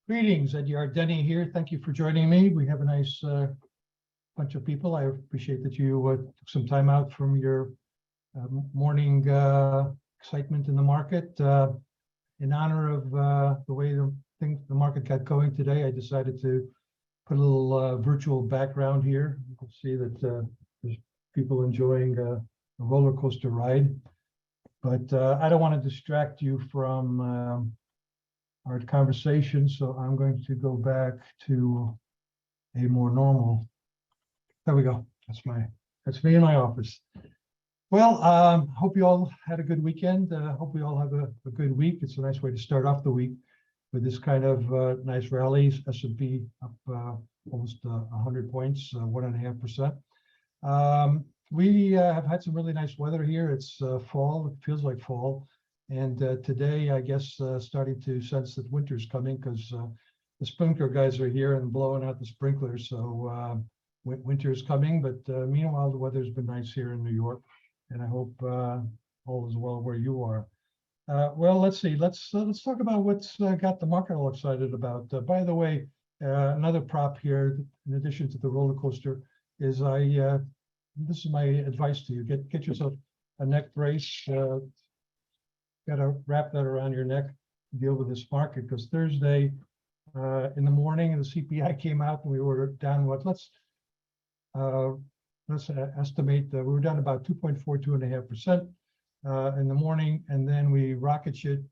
Greetings, Ed Denny here. Thank you for joining me. We have a nice bunch of people. I appreciate that you took some time out from your morning excitement in the market. In honor of the way the market got going today, I decided to put a little virtual background here. You can see that there's people enjoying a roller coaster ride. But I don't want to distract you from our conversation, so I'm going to go back to a more normal. There we go. That's me in my office. Well, hope you all had a good weekend. Hope we all have a good week. It's a nice way to start off the week with this kind of nice rallies. S&P up almost 100 points, 1.5%. We have had some really nice weather here. It's fall. It feels like fall. And today, I guess, starting to sense that winter's coming because the sprinkler guys are here and blowing out the sprinklers. So winter's coming. But meanwhile, the weather's been nice here in New York. And I hope all is well where you are. Well, let's see. Let's talk about what's got the market all excited about. By the way, another prop here, in addition to the roller coaster, is this is my advice to you. Get yourself a neck brace. Got to wrap that around your neck to deal with this market, because Thursday in the morning the CPI came out and we were down let's estimate that we were down about 2.4–2.5% in the morning, and then we rocket ship.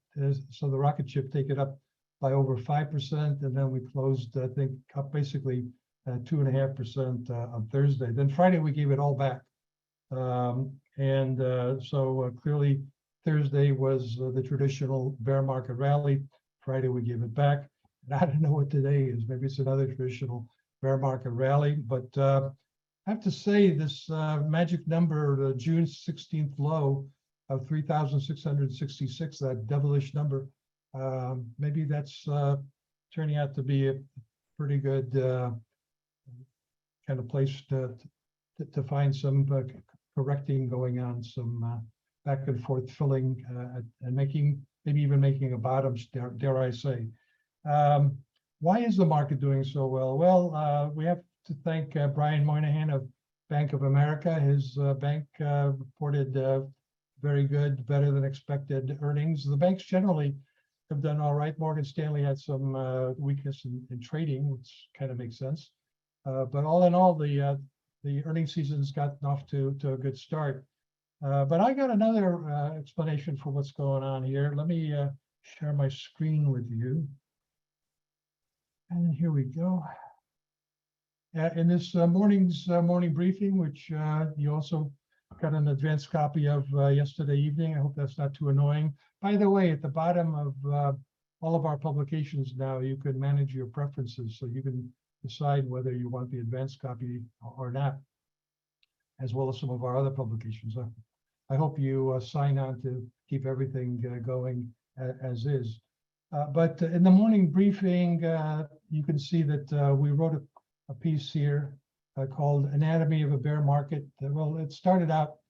So the rocket ship take it up by over 5%, and then we closed, I think, up basically 2.5% on Thursday. Then Friday we gave it all back, so clearly Thursday was the traditional bear market rally. Friday we gave it back. And I don't know what today is. Maybe it's another traditional bear market rally. But I have to say, this magic number, the June 16th low of 3,666, that devilish number, maybe that's turning out to be a pretty good kind of place to find some correcting going on, some back and forth filling and maybe even making a bottom, dare I say. Why is the market doing so well? Well, we have to thank Brian Moynihan of Bank of America. His bank reported very good, better than expected earnings. The banks generally have done all right. Morgan Stanley had some weakness in trading, which kind of makes sense. But all in all, the earnings season's gotten off to a good start. But I got another explanation for what's going on here. Let me share my screen with you. And here we go. In this morning briefing, which you also got an advanced copy of yesterday evening. I hope that's not too annoying. By the way, at the bottom of all of our publications now, you can manage your preferences, so you can decide whether you want the advanced copy or not, as well as some of our other publications. I hope you sign on to keep everything going as is. But in the morning briefing, you can see that we wrote a piece here called Anatomy of a Bear Market. Well, it started out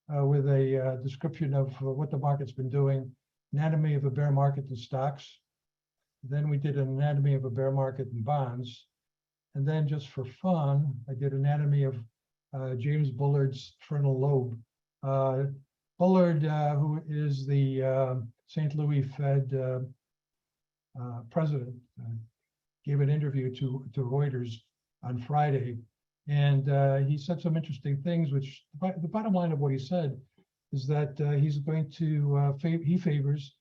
with a description of what the market's been doing, anatomy of a bear market in stocks. Then we did an anatomy of a bear market in bonds. And then just for fun, I did anatomy of James Bullard's frontal lobe. Bullard, who is the St. Louis Fed president, gave an interview to Reuters on Friday, and he said some interesting things, which the bottom line of what he said is that he's going to, he favors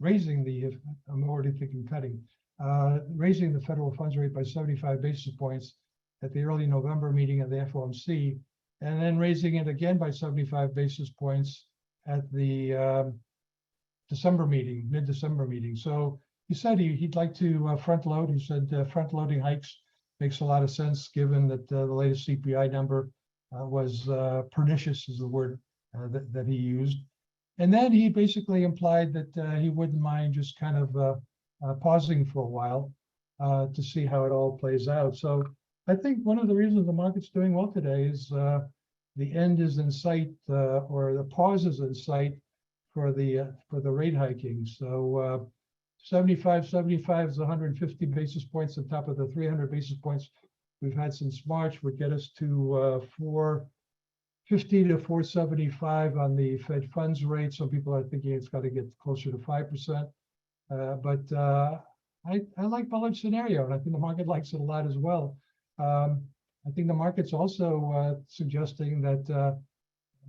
raising the, I'm already thinking cutting, raising the federal funds rate by 75 basis points at the early November meeting of the FOMC, and then raising it again by 75 basis points at the December meeting, mid-December meeting. So he said he'd like to front load. He said front loading hikes makes a lot of sense, given that the latest CPI number was pernicious, is the word that he used. And then he basically implied that he wouldn't mind just kind of pausing for a while to see how it all plays out. So I think one of the reasons the market's doing well today is the end is in sight, or the pause is in sight for the rate hiking. So 75 is 150 basis points on top of the 300 basis points we've had since March, would get us to 450 to 475 on the Fed funds rate. Some people are thinking it's got to get closer to 5%. But I like bullish scenario, and I think the market likes it a lot as well. I think the market's also suggesting that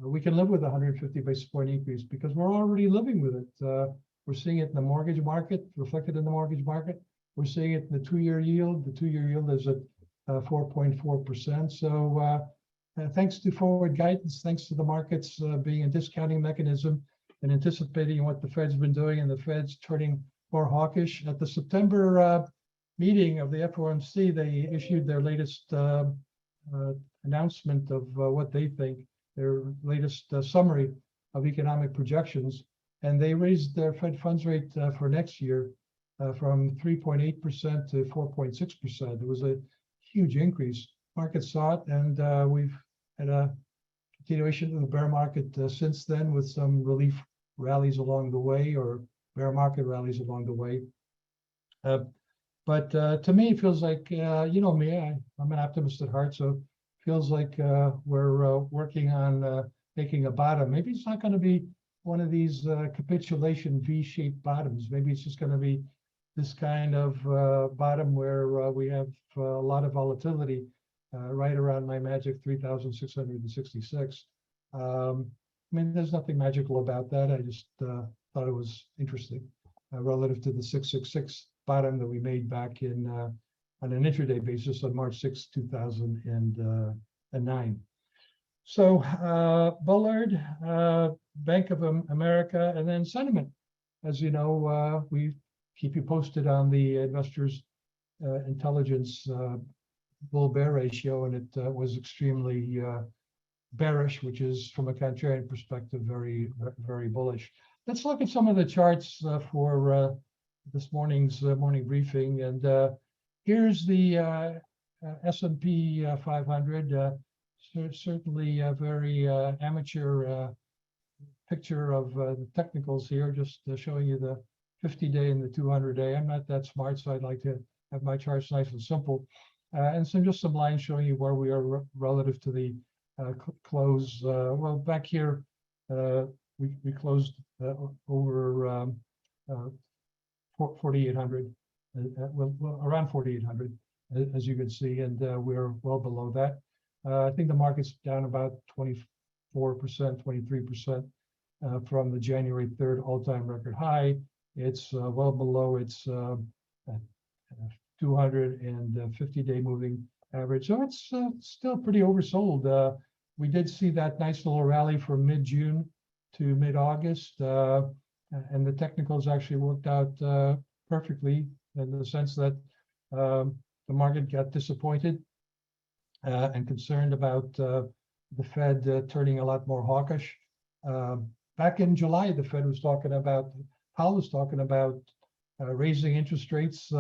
we can live with a 150 basis point increase because we're already living with it. We're seeing it in the mortgage market, reflected in the mortgage market. We're seeing it in the 2-year yield. The 2-year yield is at 4.4%. So thanks to forward guidance, thanks to the markets being a discounting mechanism and anticipating what the Fed's been doing, and the Fed's turning more hawkish. At the September meeting of the FOMC, they issued their latest announcement of what they think, their latest summary of economic projections. And they raised their Fed funds rate for next year from 3.8% to 4.6%. It was a huge increase. Markets saw it, and we've had a continuation of the bear market since then, with some relief rallies along the way, or bear market rallies along the way. But to me, it feels like, you know me, I'm an optimist at heart, so it feels like we're working on making a bottom. Maybe it's not going to be one of these capitulation V-shaped bottoms. Maybe it's just going to be this kind of bottom where we have a lot of volatility right around my magic 3,666. I mean, there's nothing magical about that. I just thought it was interesting relative to the 666 bottom that we made back in on an intraday basis on March 6, 2009. So Bullard, Bank of America, and then sentiment. As you know, we keep you posted on the investors' intelligence bull-bear ratio, and it was extremely bearish, which is, from a contrarian perspective, very, very bullish. Let's look at some of the charts for this morning's morning briefing. And here's the S&P 500. Certainly a very amateur picture of the technicals here, just showing you the 50-day and the 200-day. I'm not that smart, so I'd like to have my charts nice and simple. And just some lines showing you where we are relative to the close. Well, back here, we closed over 4,800, well, around 4,800, as you can see, and we're well below that. I think the market's down about 24%, 23% from the January 3rd all-time record high. It's well below its 250-day moving average. So it's still pretty oversold. We did see that nice little rally from mid-June to mid-August, and the technicals actually worked out perfectly, in the sense that the market got disappointed and concerned about the Fed turning a lot more hawkish. Back in July, the Fed was talking about, Powell was talking about raising interest rates,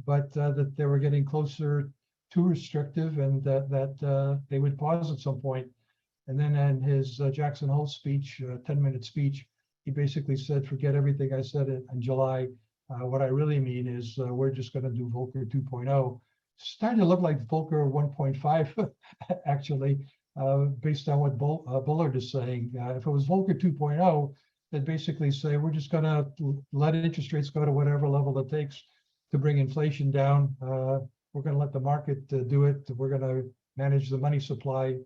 but that they were getting closer too restrictive, and that they would pause at some point. And then in his Jackson Hole speech, 10-minute speech, he basically said, forget everything I said in July. What I really mean is we're just going to do Volcker 2.0. Starting to look like Volcker 1.5, actually, based on what Bullard is saying. If it was Volcker 2.0, they'd basically say, we're just going to let interest rates go to whatever level it takes to bring inflation down. We're going to let the market do it. We're going to manage the money supply,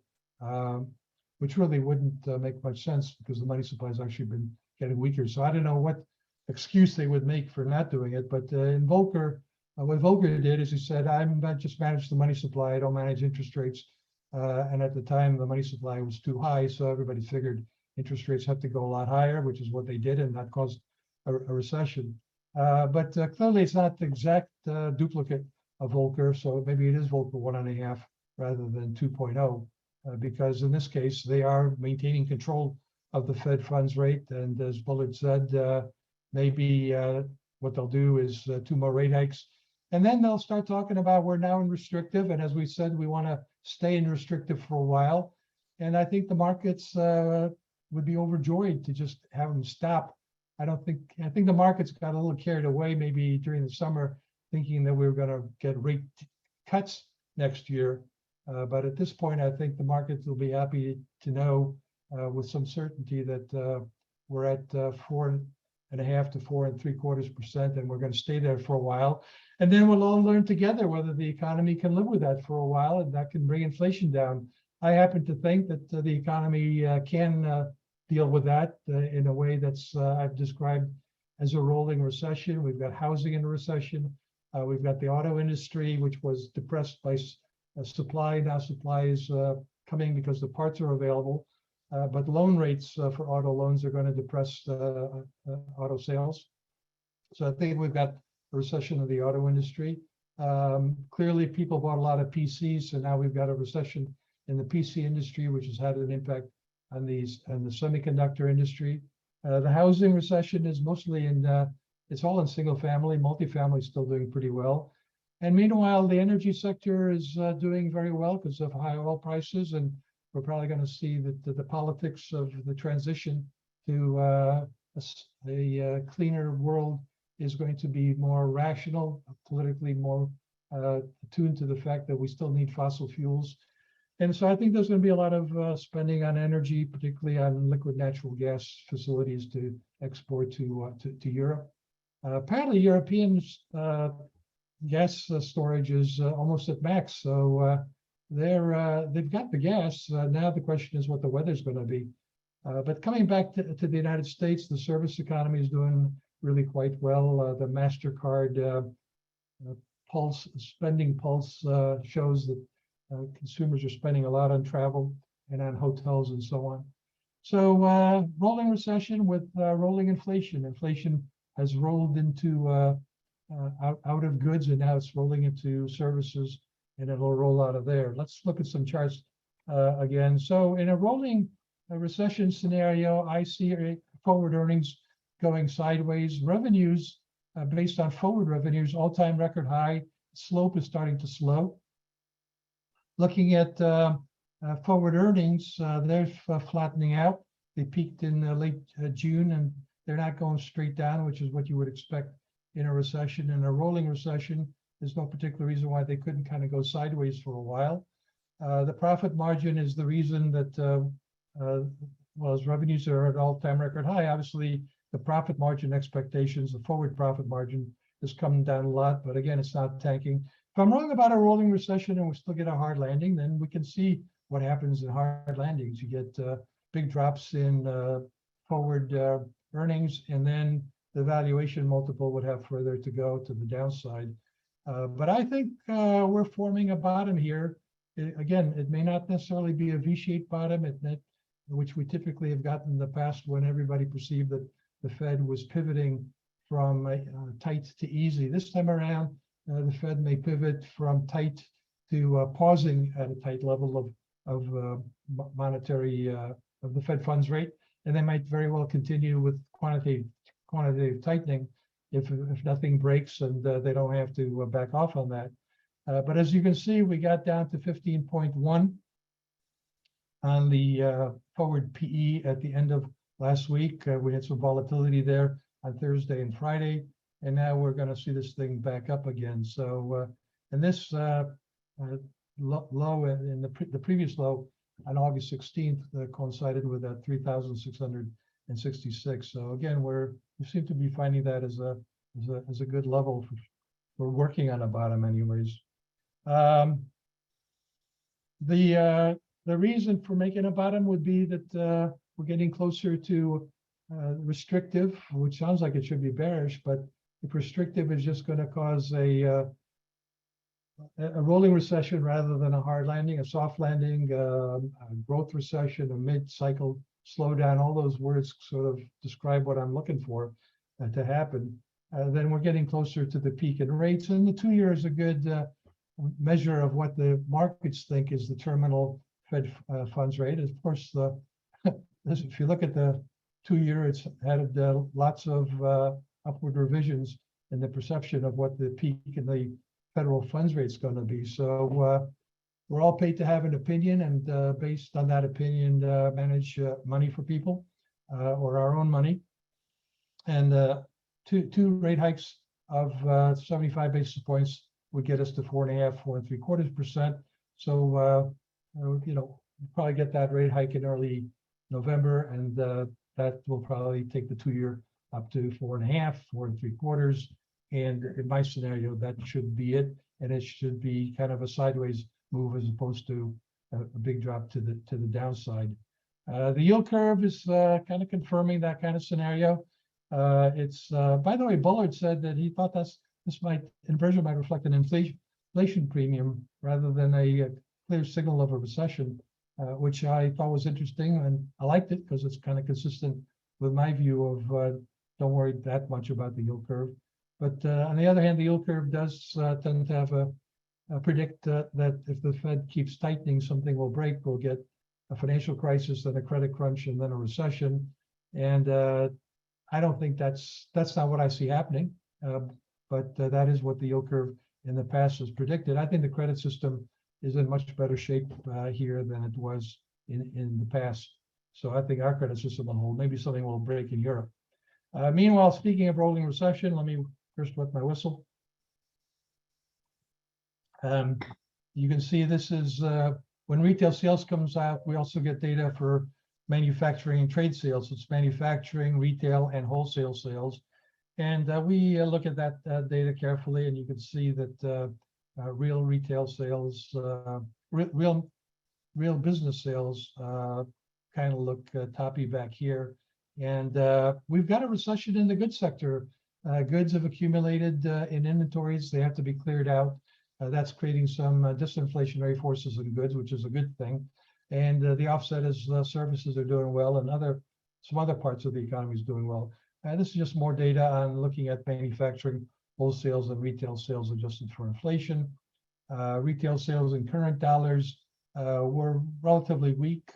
which really wouldn't make much sense, because the money supply has actually been getting weaker. So I don't know what excuse they would make for not doing it. But in Volcker, what Volcker did is he said, I'm not just manage the money supply, I don't manage interest rates. And at the time, the money supply was too high, so everybody figured interest rates have to go a lot higher, which is what they did, and that caused a recession. But clearly, it's not the exact duplicate of Volcker, so maybe it is Volcker 1.5 rather than 2.0, because in this case, they are maintaining control of the Fed funds rate. And as Bullard said, maybe what they'll do is 2 more rate hikes. And then they'll start talking about we're now in restrictive. And as we said, we want to stay in restrictive for a while. And I think the markets would be overjoyed to just have them stop I think the markets got a little carried away maybe during the summer, thinking that we were going to get rate cuts next year. But at this point, I think the markets will be happy to know with some certainty that we're at 4.5 to 4.75%, and we're going to stay there for a while. And then we'll all learn together whether the economy can live with that for a while, and that can bring inflation down. I happen to think that the economy can deal with that in a way that's I've described as a rolling recession. We've got housing in a recession. We've got the auto industry, which was depressed by supply. Now supply is coming because the parts are available. But loan rates for auto loans are going to depress auto sales. So I think we've got a recession of the auto industry. Clearly, people bought a lot of PCs, so now we've got a recession in the PC industry, which has had an impact on the semiconductor industry. The housing recession is mostly it's all in single family. Multifamily is still doing pretty well. And meanwhile, the energy sector is doing very well because of high oil prices. And we're probably going to see that the politics of the transition to a cleaner world is going to be more rational, politically more attuned to the fact that we still need fossil fuels. And so I think there's going to be a lot of spending on energy, particularly on liquid natural gas facilities to export to Europe. Apparently, European gas storage is almost at max, so they've got the gas. Now the question is what the weather's going to be. But coming back to the United States, the service economy is doing really quite well. The MasterCard spending pulse shows that consumers are spending a lot on travel and on hotels and so on. So rolling recession with rolling inflation. Inflation has rolled into out of goods, and now it's rolling into services, and it'll roll out of there. Let's look at some charts again. So in a rolling recession scenario, I see forward earnings going sideways. Revenues based on forward revenues, all-time record high. Slope is starting to slow. Looking at forward earnings, they're flattening out. They peaked in late June, and they're not going straight down, which is what you would expect in a recession. In a rolling recession, there's no particular reason why they couldn't kind of go sideways for a while. The profit margin is the reason that, well, as revenues are at all-time record high, obviously the profit margin expectations, the forward profit margin has come down a lot, but again, it's not tanking. If I'm wrong about a rolling recession and we still get a hard landing, then we can see what happens in hard landings. You get big drops in forward earnings, and then the valuation multiple would have further to go to the downside. But I think we're forming a bottom here. Again, it may not necessarily be a V-shaped bottom, which we typically have gotten in the past when everybody perceived that the Fed was pivoting from tight to easy. This time around, the Fed may pivot from tight to pausing at a tight level of monetary of the Fed funds rate, and they might very well continue with quantitative tightening if nothing breaks and they don't have to back off on that. But as you can see, we got down to 15.1 on the forward PE at the end of last week. We had some volatility there on Thursday and Friday, and now we're going to see this thing back up again. So, and this low in the previous low on August 16th coincided with that 3,666. So again, we seem to be finding that as a good level for working on a bottom, anyways. The reason for making a bottom would be that we're getting closer to restrictive, which sounds like it should be bearish, but if restrictive is just going to cause a rolling recession rather than a hard landing, a soft landing, a growth recession, a mid-cycle slowdown, all those words sort of describe what I'm looking for to happen. Then we're getting closer to the peak in rates, and the 2-year is a good measure of what the markets think is the terminal Fed funds rate. Of course, if you look at the 2-year, it's had lots of upward revisions in the perception of what the peak in the federal funds rate is going to be. So we're all paid to have an opinion, and based on that opinion, manage money for people or our own money. And two rate hikes of 75 basis points would get us to 4.5%, 4.75%. So we'll probably get that rate hike in early November, and that will probably take the 2-year up to 4.5%, 4.75%. And in my scenario, that should be it, and it should be kind of a sideways move as opposed to a big drop to the downside. The yield curve is kind of confirming that kind of scenario. It's by the way, Bullard said that he thought this inversion might reflect an inflation premium rather than a clear signal of a recession, which I thought was interesting, and I liked it because it's kind of consistent with my view of don't worry that much about the yield curve. But on the other hand, the yield curve does tend to have predict that if the Fed keeps tightening, something will break. We'll get a financial crisis, then a credit crunch, and then a recession. And I don't think that's not what I see happening. But that is what the yield curve in the past has predicted. I think the credit system is in much better shape here than it was in the past. So I think our credit system will hold. Maybe something will break in Europe. Meanwhile, speaking of rolling recession, let me first wet my whistle. You can see this is when retail sales comes out, we also get data for manufacturing and trade sales. It's manufacturing, retail, and wholesale sales. And we look at that data carefully, and you can see that real retail sales, real business sales kind of look toppy back here. And we've got a recession in the goods sector. Goods have accumulated in inventories. They have to be cleared out. That's creating some disinflationary forces in goods, which is a good thing. And the offset is services are doing well, and some other parts of the economy is doing well. This is just more data on looking at manufacturing, wholesale, and retail sales adjusted for inflation. Retail sales in current dollars were relatively weak,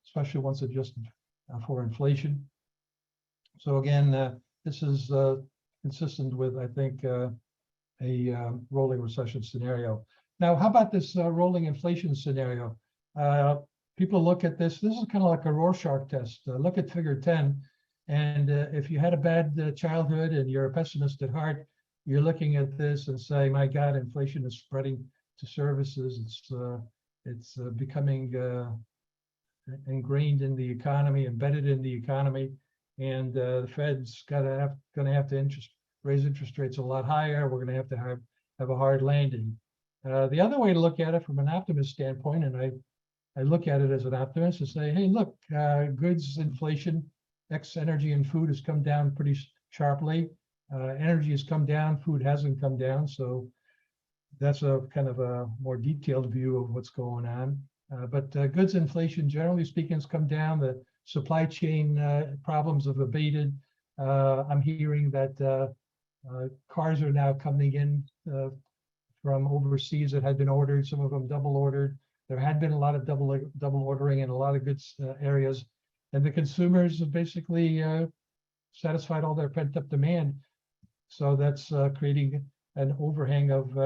especially once adjusted for inflation. So again, this is consistent with, I think, a rolling recession scenario. Now, how about this rolling inflation scenario? People look at this. This is kind of like a Rorschach test. Look at Figure 10, and if you had a bad childhood and you're a pessimist at heart, you're looking at this and say, "My God, inflation is spreading to services. It's becoming ingrained in the economy, embedded in the economy, and the Fed's going to have to raise interest rates a lot higher. We're going to have a hard landing." The other way to look at it from an optimist standpoint, and I look at it as an optimist, to say, hey, look, goods inflation, ex energy and food has come down pretty sharply. Energy has come down, food hasn't come down. So that's a kind of a more detailed view of what's going on. But goods inflation, generally speaking, has come down. The supply chain problems have abated. I'm hearing that cars are now coming in from overseas that had been ordered, some of them double ordered. There had been a lot of double ordering in a lot of goods areas, and the consumers have basically satisfied all their pent up demand. So that's creating an overhang of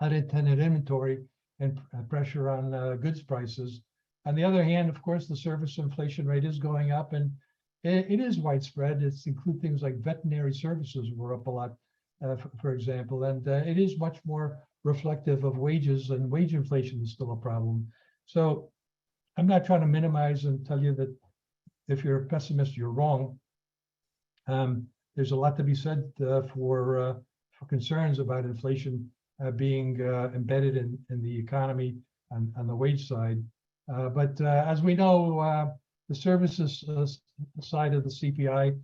unintended inventory and pressure on goods prices. On the other hand, of course, the service inflation rate is going up, and it is widespread. It's include things like veterinary services were up a lot, for example, and it is much more reflective of wages, and wage inflation is still a problem. So I'm not trying to minimize and tell you that if you're a pessimist, you're wrong. There's a lot to be said for concerns about inflation being embedded in the economy on the wage side. But as we know, the services side of the CPI,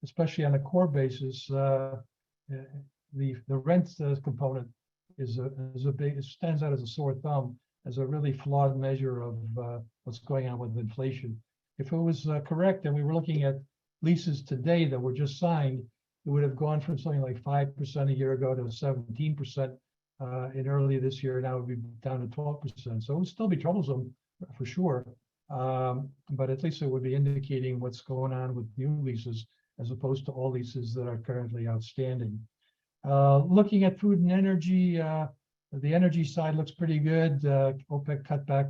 especially on a core basis, the rent component stands out as a sore thumb, as a really flawed measure of what's going on with inflation. If it was correct, and we were looking at leases today that were just signed, it would have gone from something like 5% a year ago to 17% in early this year. Now it would be down to 12%. So it would still be troublesome for sure. But at least it would be indicating what's going on with new leases as opposed to all leases that are currently outstanding. Looking at food and energy, the energy side looks pretty good. OPEC cut back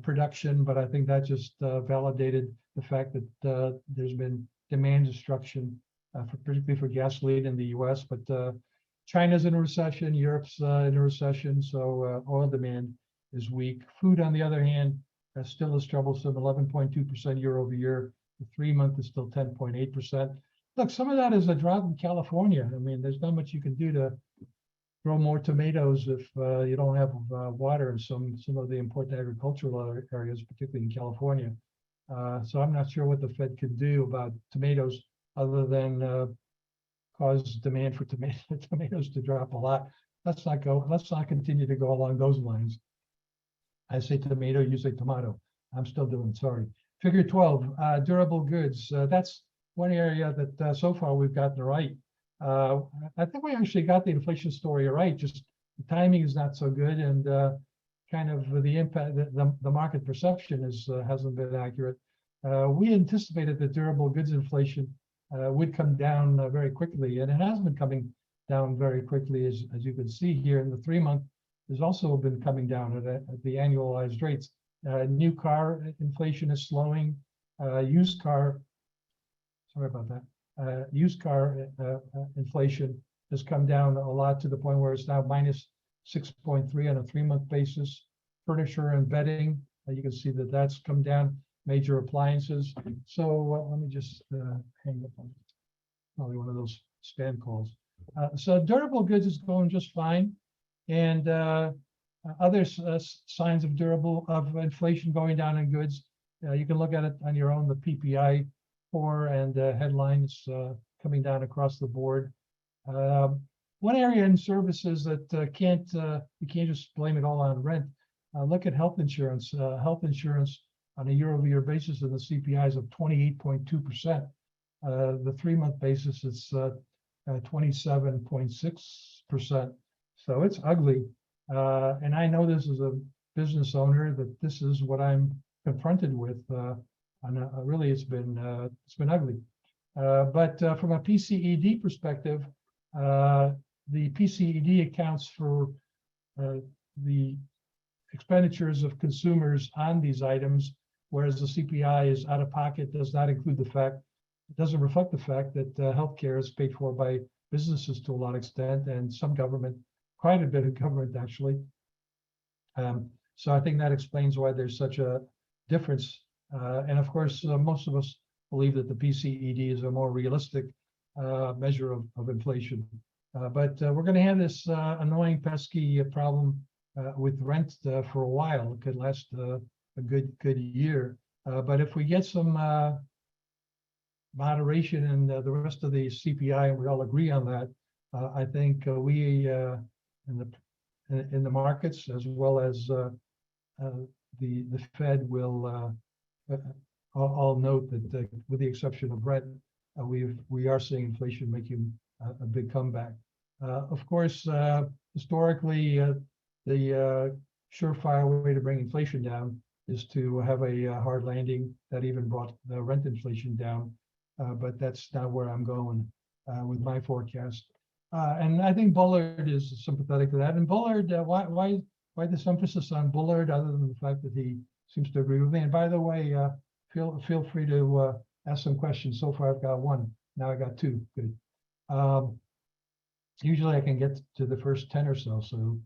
production, but I think that just validated the fact that there's been demand destruction, particularly for gasoline in the U.S. But China's in a recession, Europe's in a recession, so oil demand is weak. Food, on the other hand, still is troublesome, 11.2% year over year. The 3-month is still 10.8%. Look, some of that is a drought in California. I mean, there's not much you can do to grow more tomatoes if you don't have water in some of the important agricultural areas, particularly in California. So I'm not sure what the Fed can do about tomatoes other than cause demand for tomatoes to drop a lot. Let's not continue to go along those lines. I say tomato, you say tomato. I'm still doing, sorry. Figure 12, durable goods. That's one area that so far we've gotten right. I think we actually got the inflation story right, just the timing is not so good, and kind of the impact, the market perception hasn't been accurate. We anticipated that durable goods inflation would come down very quickly, and it has been coming down very quickly, as you can see here. In the 3-month has also been coming down at the annualized rates. New car inflation is slowing. Used car inflation has come down a lot to the point where it's now minus 6.3 on a 3-month basis. Furniture and bedding, you can see that that's come down. Major appliances. So let me just hang up on probably one of those spam calls. So durable goods is going just fine, and other signs of inflation going down in goods. You can look at it on your own. The PPI core and headlines coming down across the board. One area in services that you can't just blame it all on rent. Look at health insurance. Health insurance on a year-over-year basis, and the CPI is of 28.2%. The 3-month basis is 27.6%. So it's ugly. And I know this as a business owner that this is what I'm confronted with. And really, it's been ugly. But from a PCED perspective, the PCED accounts for the expenditures of consumers on these items, whereas the CPI is out of pocket, does not include the fact, it doesn't reflect the fact that healthcare is paid for by businesses to a lot of extent, and some government, quite a bit of government actually. So I think that explains why there's such a difference. And of course, most of us believe that the PCED is a more realistic measure of inflation. But we're going to have this annoying, pesky problem with rent for a while. It could last a good year. But if we get some moderation in the rest of the CPI, and we all agree on that, I think we in the markets, as well as the Fed, will all note that with the exception of rent, we are seeing inflation making a big comeback. Of course, historically, the surefire way to bring inflation down is to have a hard landing that even brought the rent inflation down. But that's not where I'm going with my forecast. And I think Bullard is sympathetic to that. And Bullard, why this emphasis on Bullard, other than the fact that he seems to agree with me? And by the way, feel free to ask some questions. So far, I've got one. Now I got two. Good. Usually I can get to the first 10 or so. So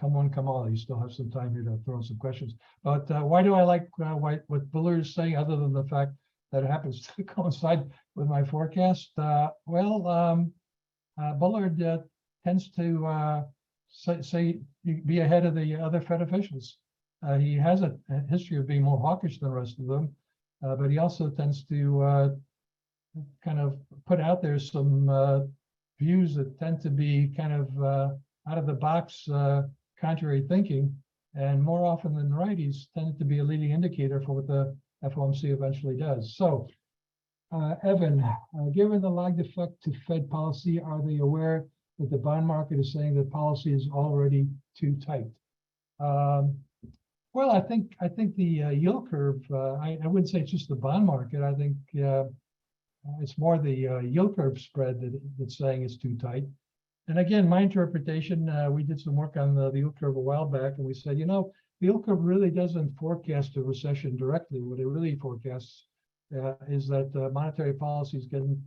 come on, come all. You still have some time here to throw in some questions. But why do I like what Bullard is saying, other than the fact that it happens to coincide with my forecast? Bullard tends to be ahead of the other Fed officials. He has a history of being more hawkish than the rest of them, but he also tends to kind of put out there some views that tend to be kind of out of the box, contrary thinking, and more often than right, he's tended to be a leading indicator for what the FOMC eventually does. So, Evan, given the lagged effect to Fed policy, are they aware that the bond market is saying that policy is already too tight? Well, I think the yield curve. I wouldn't say it's just the bond market. I think it's more the yield curve spread that's saying it's too tight. And again, my interpretation, we did some work on the yield curve a while back, and we said, the yield curve really doesn't forecast a recession directly. What it really forecasts is that monetary policy is getting,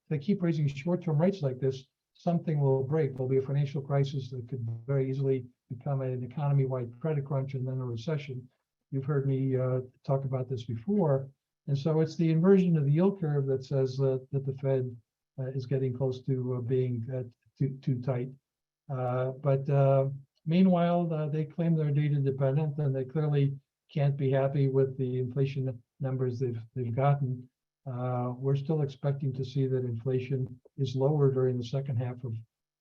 they keep raising short-term rates like this, something will break. There'll be a financial crisis that could very easily become an economy-wide credit crunch and then a recession. You've heard me talk about this before. And so it's the inversion of the yield curve that says that the Fed is getting close to being too tight. But meanwhile, they claim they're data dependent, and they clearly can't be happy with the inflation numbers they've gotten. We're still expecting to see that inflation is lower during the second half of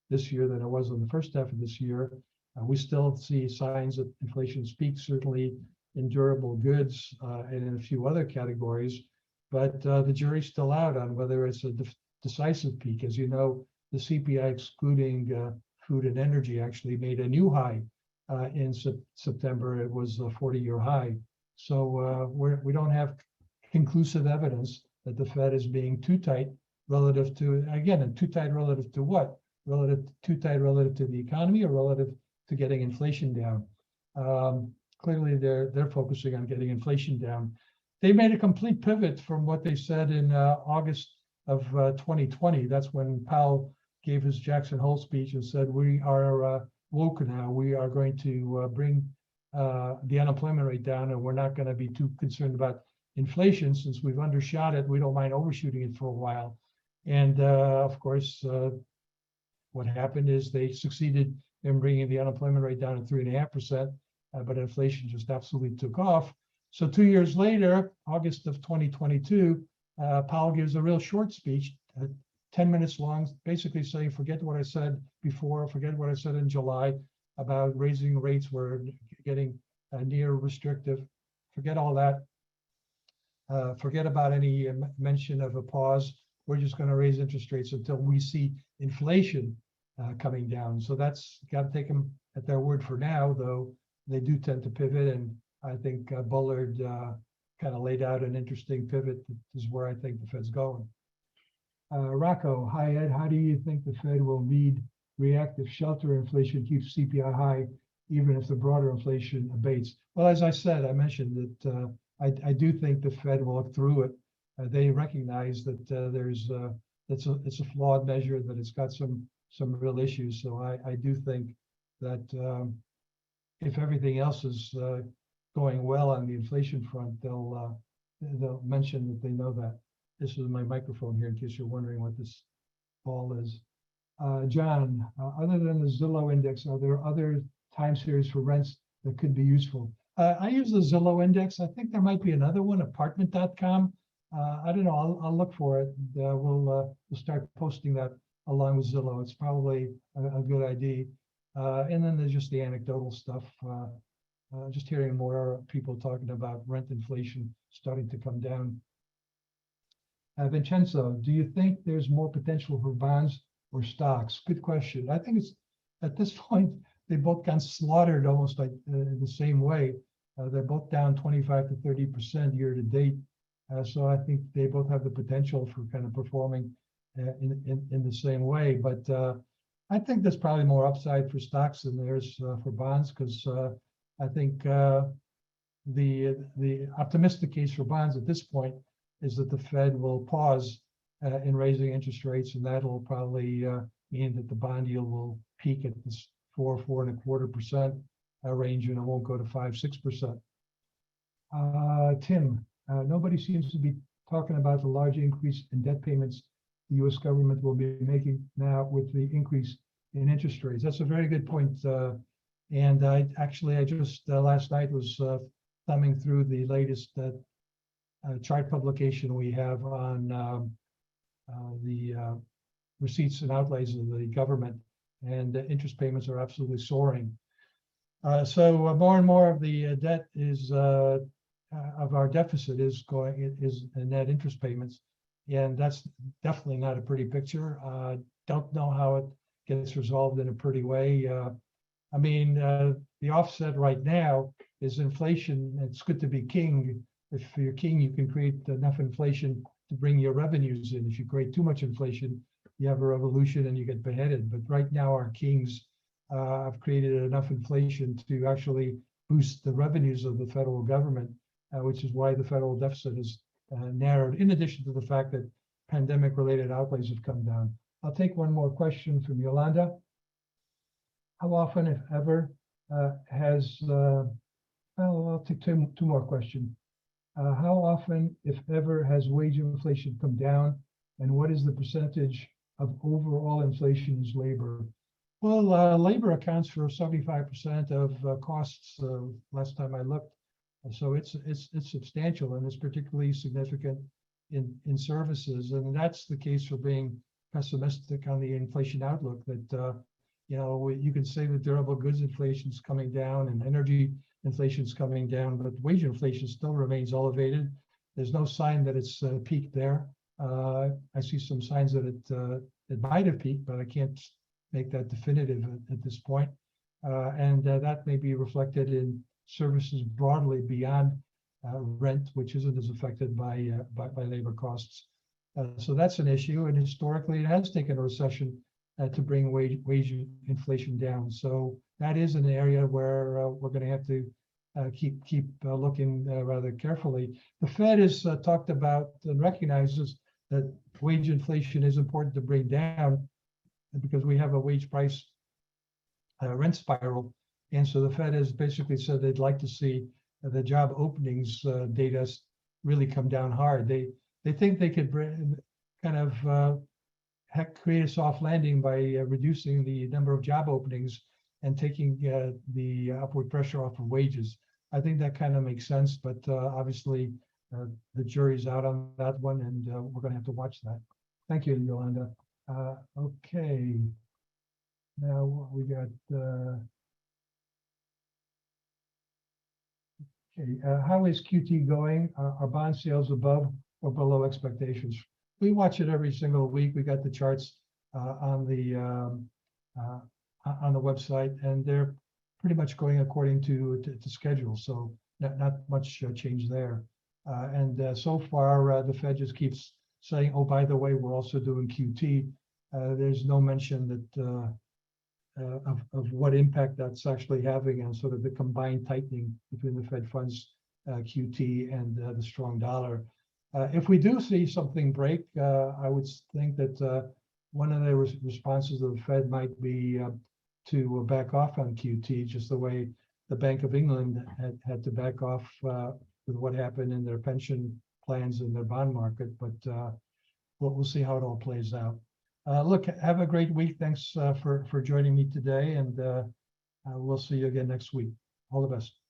this year than it was in the first half of this year. We still see signs that inflation peaks, certainly in durable goods and in a few other categories, but the jury's still out on whether it's a decisive peak. As you know, the CPI excluding food and energy actually made a new high in September. It was a 40-year high. So we don't have conclusive evidence that the Fed is being too tight relative to, again, and too tight relative to what? Too tight relative to the economy or relative to getting inflation down? Clearly, they're focusing on getting inflation down. They made a complete pivot from what they said in August of 2020. That's when Powell gave his Jackson Hole speech and said, we are woke now. We are going to bring the unemployment rate down, and we're not going to be too concerned about inflation since we've undershot it. We don't mind overshooting it for a while. And of course, what happened is they succeeded in bringing the unemployment rate down to 3.5%, but inflation just absolutely took off. So 2 years later, August of 2022, Powell gives a real short speech, 10 minutes long, basically saying, forget what I said before, forget what I said in July about raising rates, we're getting near restrictive, forget all that. Forget about any mention of a pause. We're just going to raise interest rates until we see inflation coming down. So that's got to take them at their word for now, though they do tend to pivot. And I think Bullard kind of laid out an interesting pivot. That is where I think the Fed's going. Rocco, hi Ed, how do you think the Fed will react if shelter inflation keeps CPI high, even if the broader inflation abates? Well, as I said, I mentioned that I do think the Fed will look through it. They recognize that it's a flawed measure, that it's got some real issues. So I do think that if everything else is going well on the inflation front, they'll mention that they know that. This is my microphone here in case you're wondering what this ball is. John, other than the Zillow index, are there other time series for rents that could be useful? I use the Zillow index. I think there might be another one, apartment.com. I don't know. I'll look for it. We'll start posting that along with Zillow. It's probably a good idea. And then there's just the anecdotal stuff. Just hearing more people talking about rent inflation starting to come down. Vincenzo, do you think there's more potential for bonds or stocks? Good question. I think it's at this point, they both got slaughtered almost like the same way. They're both down 25 to 30% year to date. So I think they both have the potential for kind of performing in the same way. But I think there's probably more upside for stocks than there's for bonds, because I think the optimistic case for bonds at this point is that the Fed will pause in raising interest rates, and that'll probably mean that the bond yield will peak at this 4.25% range, and it won't go to 5-6%. Tim, nobody seems to be talking about the large increase in debt payments the U.S. government will be making now with the increase in interest rates. That's a very good point. And I just last night was thumbing through the latest chart publication we have on the receipts and outlays of the government, and interest payments are absolutely soaring. So more and more of the debt is of our deficit is net interest payments, and that's definitely not a pretty picture. Don't know how it gets resolved in a pretty way. I mean, the offset right now is inflation. It's good to be king. If you're king, you can create enough inflation to bring your revenues in. If you create too much inflation, you have a revolution and you get beheaded. But right now, our kings have created enough inflation to actually boost the revenues of the federal government. which is why the federal deficit is narrowed, in addition to the fact that pandemic-related outlays have come down. I'll take one more question from Yolanda. How often, if ever, well, I'll take two more questions. How often, if ever, has wage inflation come down, and what is the percentage of overall inflation is labor? Well, labor accounts for 75% of costs. Last time I looked, so it's substantial, and it's particularly significant in services, and that's the case for being pessimistic on the inflation outlook. That you can say that durable goods inflation is coming down and energy inflation is coming down, but wage inflation still remains elevated. There's no sign that it's peaked there. I see some signs that it might have peaked, but I can't make that definitive at this point. And that may be reflected in services broadly beyond rent, which isn't as affected by labor costs. So that's an issue, and historically it has taken a recession to bring wage inflation down. So that is an area where we're going to have to keep looking rather carefully. The Fed has talked about and recognizes that wage inflation is important to bring down because we have a wage price rent spiral. And so the Fed has basically said they'd like to see the job openings data really come down hard. They think they could kind of create a soft landing by reducing the number of job openings and taking the upward pressure off of wages. I think that kind of makes sense, but obviously the jury's out on that one, and we're going to have to watch that. Thank you, Yolanda. Okay, now we got. Okay, how is QT going? Are bond sales above or below expectations? We watch it every single week. We got the charts on the website, and they're pretty much going according to schedule. So not much change there. And so far, the Fed just keeps saying, "Oh, by the way, we're also doing QT." There's no mention that of what impact that's actually having on sort of the combined tightening between the Fed funds QT and the strong dollar. If we do see something break, I would think that one of the responses of the Fed might be to back off on QT, just the way the Bank of England had to back off with what happened in their pension plans and their bond market. But we'll see how it all plays out. Look, have a great week. Thanks for joining me today, and we'll see you again next week. All the best.